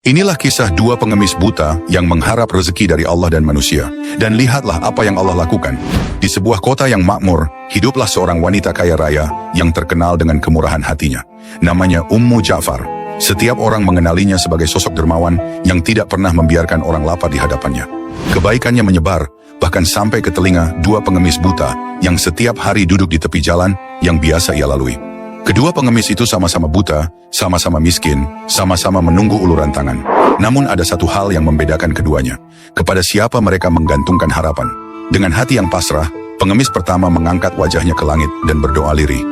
Inilah kisah dua pengemis buta yang mengharap rezeki dari Allah dan manusia. Dan lihatlah apa yang Allah lakukan. Di sebuah kota yang makmur, hiduplah seorang wanita kaya raya yang terkenal dengan kemurahan hatinya. Namanya Ummu Ja'far. Setiap orang mengenalinya sebagai sosok dermawan yang tidak pernah membiarkan orang lapar di hadapannya. Kebaikannya menyebar, bahkan sampai ke telinga dua pengemis buta yang setiap hari duduk di tepi jalan yang biasa ia lalui. Kedua pengemis itu sama-sama buta, sama-sama miskin, sama-sama menunggu uluran tangan. Namun ada satu hal yang membedakan keduanya. Kepada siapa mereka menggantungkan harapan. Dengan hati yang pasrah, pengemis pertama mengangkat wajahnya ke langit dan berdoa lirih.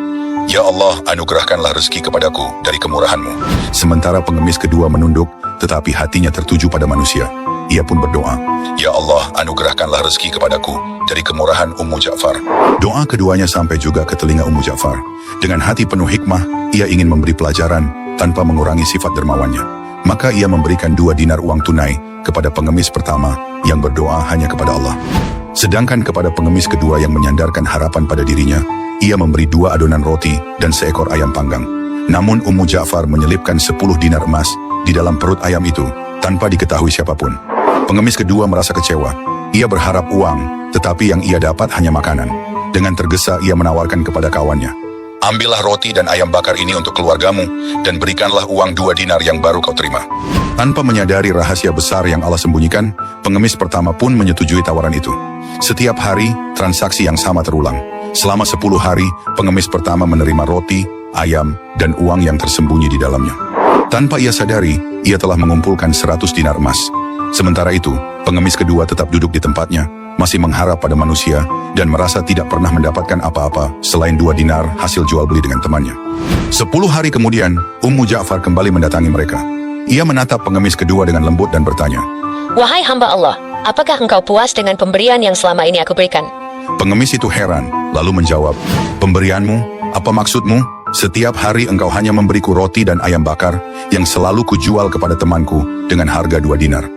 Ya Allah, anugerahkanlah rezeki kepadaku dari kemurahan-Mu. Sementara pengemis kedua menunduk, tetapi hatinya tertuju pada manusia. Ia pun berdoa, Ya Allah, anugerahkanlah rezeki kepadaku dari kemurahan Ummu Ja'far. Doa keduanya sampai juga ke telinga Ummu Ja'far. Dengan hati penuh hikmah, ia ingin memberi pelajaran tanpa mengurangi sifat dermawannya. Maka ia memberikan 2 dinar uang tunai kepada pengemis pertama yang berdoa hanya kepada Allah. Sedangkan kepada pengemis kedua yang menyandarkan harapan pada dirinya, ia memberi 2 adonan roti dan seekor ayam panggang. Namun Ummu Ja'far menyelipkan 10 dinar emas di dalam perut ayam itu tanpa diketahui siapapun. Pengemis kedua merasa kecewa. Ia berharap uang, tetapi yang ia dapat hanya makanan. Dengan tergesa ia menawarkan kepada kawannya, ambillah roti dan ayam bakar ini untuk keluargamu, dan berikanlah uang 2 dinar yang baru kau terima. Tanpa menyadari rahasia besar yang Allah sembunyikan, pengemis pertama pun menyetujui tawaran itu. Setiap hari, transaksi yang sama terulang. Selama 10 hari, pengemis pertama menerima roti, ayam, dan uang yang tersembunyi di dalamnya. Tanpa ia sadari, ia telah mengumpulkan 100 dinar emas. Sementara itu, pengemis kedua tetap duduk di tempatnya, masih mengharap pada manusia, dan merasa tidak pernah mendapatkan apa-apa selain 2 dinar hasil jual beli dengan temannya. 10 hari kemudian, Ummu Ja'far kembali mendatangi mereka. Ia menatap pengemis kedua dengan lembut dan bertanya, Wahai hamba Allah, apakah engkau puas dengan pemberian yang selama ini aku berikan? Pengemis itu heran, lalu menjawab, Pemberianmu? Apa maksudmu? Setiap hari engkau hanya memberiku roti dan ayam bakar yang selalu kujual kepada temanku dengan harga 2 dinar.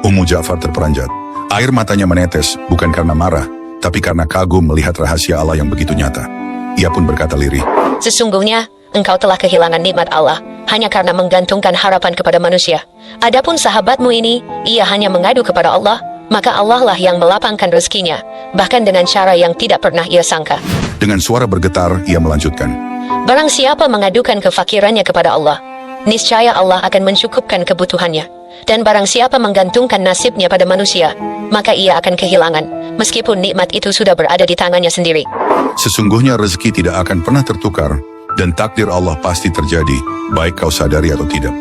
Ummu Ja'far terperanjat. Air matanya menetes, bukan karena marah, tapi karena kagum melihat rahasia Allah yang begitu nyata. Ia pun berkata lirih, Sesungguhnya, engkau telah kehilangan nikmat Allah, hanya karena menggantungkan harapan kepada manusia. Adapun sahabatmu ini, ia hanya mengadu kepada Allah, maka Allah lah yang melapangkan rezekinya, bahkan dengan cara yang tidak pernah ia sangka. Dengan suara bergetar, ia melanjutkan, Barang siapa mengadukan kefakirannya kepada Allah, niscaya Allah akan mencukupkan kebutuhannya. Dan barang siapa menggantungkan nasibnya pada manusia, maka ia akan kehilangan, meskipun nikmat itu sudah berada di tangannya sendiri. Sesungguhnya rezeki tidak akan pernah tertukar, dan takdir Allah pasti terjadi, baik kau sadari atau tidak.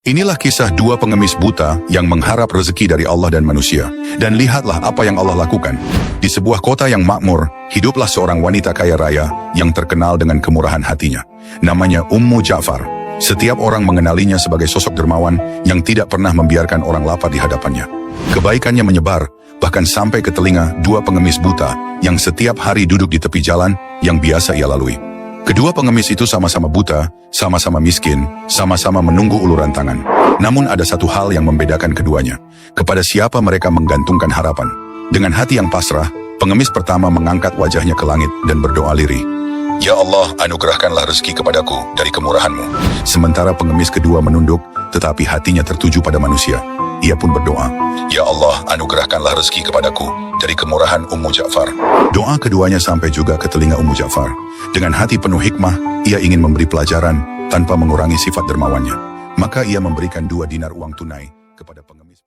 Inilah kisah 2 pengemis buta yang mengharap rezeki dari Allah dan manusia. Dan lihatlah apa yang Allah lakukan. Di sebuah kota yang makmur, hiduplah seorang wanita kaya raya yang terkenal dengan kemurahan hatinya. Namanya Ummu Ja'far. Setiap orang mengenalinya sebagai sosok dermawan yang tidak pernah membiarkan orang lapar di hadapannya. Kebaikannya menyebar, bahkan sampai ke telinga 2 pengemis buta yang setiap hari duduk di tepi jalan yang biasa ia lalui. Kedua pengemis itu sama-sama buta, sama-sama miskin, sama-sama menunggu uluran tangan. Namun ada satu hal yang membedakan keduanya. Kepada siapa mereka menggantungkan harapan. Dengan hati yang pasrah, pengemis pertama mengangkat wajahnya ke langit dan berdoa lirih. Ya Allah, anugerahkanlah rezeki kepadaku dari kemurahan-Mu. Sementara pengemis kedua menunduk, tetapi hatinya tertuju pada manusia. Ia pun berdoa, Ya Allah, anugerahkanlah rezeki kepadaku dari kemurahan Ummu Ja'far. Doa keduanya sampai juga ke telinga Ummu Ja'far. Dengan hati penuh hikmah, ia ingin memberi pelajaran tanpa mengurangi sifat dermawannya. Maka ia memberikan 2 dinar uang tunai kepada pengemis.